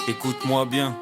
Écoute-moi bien.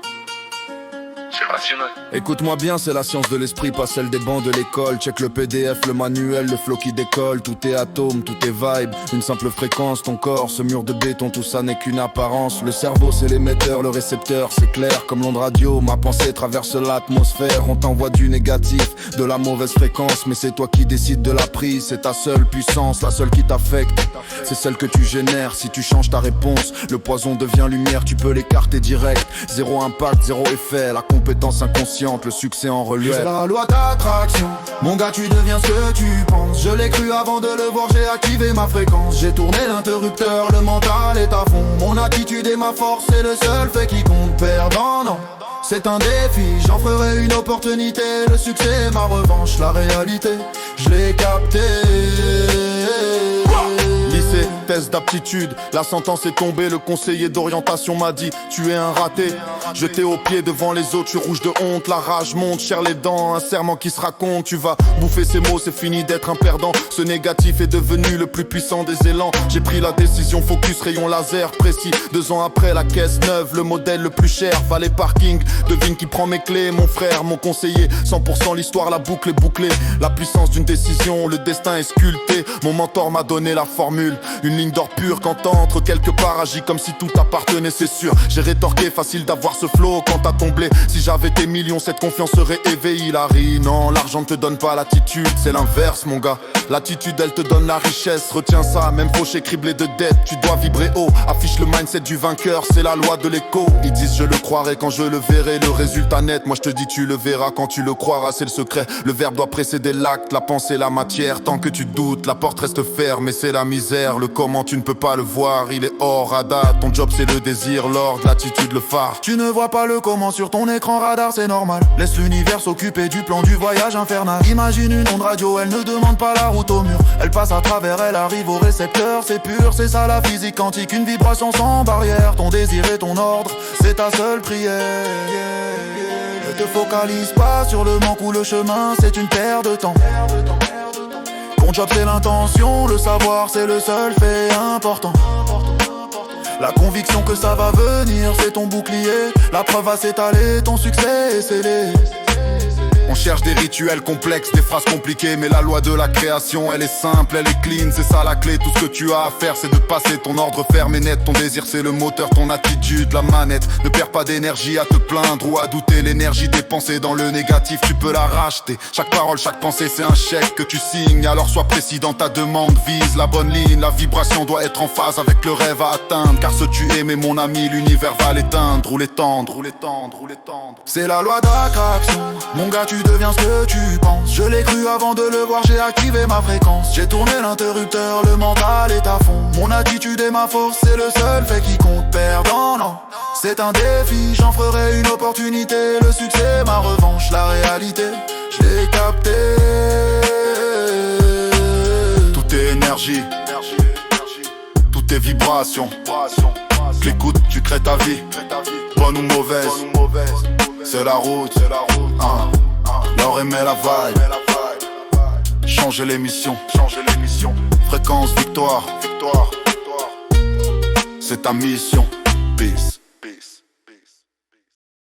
C'est rationnel. Écoute-moi bien, c'est la science de l'esprit, pas celle des bancs de l'école. Check le PDF, le manuel, le flow qui décolle. Tout est atome, tout est vibe, une simple fréquence. Ton corps, ce mur de béton, tout ça n'est qu'une apparence. Le cerveau c'est l'émetteur, le récepteur c'est clair. Comme l'onde radio, ma pensée traverse l'atmosphère. On t'envoie du négatif, de la mauvaise fréquence. Mais c'est toi qui décides de la prise, c'est ta seule puissance. La seule qui t'affecte, c'est celle que tu génères. Si tu changes ta réponse, le poison devient lumière. Tu peux l'écarter direct, zéro impact, zéro effet. La compétence inconsciente, le succès en relief. C'est la loi d'attraction. Mon gars, tu deviens ce que tu penses. Je l'ai cru avant de le voir, j'ai activé ma fréquence. J'ai tourné l'interrupteur, le mental est à fond. Mon attitude et ma force, c'est le seul fait qui compte. Perdant, non, c'est un défi, j'en ferai une opportunité. Le succès, ma revanche, la réalité, je l'ai capté. Lycée, test d'aptitude, la sentence est tombée. Le conseiller d'orientation m'a dit tu es un raté. Jeté au pied devant les autres, je suis rouge de honte. La rage monte, serre les dents, un serment qui se raconte. Tu vas bouffer ces mots, c'est fini d'être un perdant. Ce négatif est devenu le plus puissant des élans. J'ai pris la décision, focus, rayon laser précis. 2 ans après, la caisse neuve, le modèle le plus cher. Valet parking, devine qui prend mes clés. Mon frère, mon conseiller, 100% l'histoire, la boucle est bouclée. La puissance d'une décision, le destin est sculpté. Mon mentor m'a donné la formule, une ligne d'or pure. Quand t'entres quelque part, agis comme si tout t'appartenait, c'est sûr. J'ai rétorqué, facile d'avoir ce flow quand t'as tombé. Si j'avais tes millions, cette confiance serait éveillée. Larry, non, l'argent ne te donne pas l'attitude, c'est l'inverse mon gars. L'attitude elle te donne la richesse, retiens ça, même fauché criblé de dettes. Tu dois vibrer haut, affiche le mindset du vainqueur, c'est la loi de l'écho. Ils disent je le croirai quand je le verrai, le résultat net. Moi je te dis tu le verras quand tu le croiras, c'est le secret. Le verbe doit précéder l'acte, la pensée, la matière. Tant que tu doutes, la porte reste fermée, c'est la misère. Le comment tu ne peux pas le voir, il est hors radar. Ton job c'est le désir, l'ordre, l'attitude, le phare. Tu ne vois pas le comment sur ton écran radar, c'est normal. Laisse l'univers s'occuper du plan du voyage infernal. Imagine une onde radio, elle ne demande pas la route au mur. Elle passe à travers, elle arrive au récepteur, c'est pur, c'est ça la physique quantique. Une vibration sans barrière, ton désir et ton ordre, c'est ta seule prière. Ne te focalise pas sur le manque ou le chemin, c'est une perte de temps. Ton job c'est l'intention, le savoir c'est le seul fait important. La conviction que ça va venir, c'est ton bouclier. La preuve va s'étaler, ton succès est scellé. On cherche des rituels complexes, des phrases compliquées. Mais la loi de la création, elle est simple, elle est clean. C'est ça la clé, tout ce que tu as à faire c'est de passer ton ordre ferme et net. Ton désir c'est le moteur, ton attitude, la manette. Ne perds pas d'énergie à te plaindre ou à douter. L'énergie dépensée dans le négatif, tu peux la racheter. Chaque parole, chaque pensée c'est un chèque que tu signes. Alors sois précis dans ta demande, vise la bonne ligne. La vibration doit être en phase avec le rêve à atteindre. Car ce tu es mais mon ami, l'univers va l'éteindre. Ou l'étendre, ou l'étendre, ou l'étendre. C'est la loi d'attraction, mon gars tu deviens ce que tu penses. Je l'ai cru avant de le voir, j'ai activé ma fréquence. J'ai tourné l'interrupteur, le mental est à fond. Mon attitude et ma force, c'est le seul fait qui compte. Perdant, non, c'est un défi, j'en ferai une opportunité. Le succès, ma revanche, la réalité, je l'ai capté. Tout est énergie, tout est vibration. L'écoute, tu crées ta vie, bonne ou mauvaise, c'est la route, l'or émet la vibe. Changer l'émission, fréquence victoire, c'est ta mission, peace.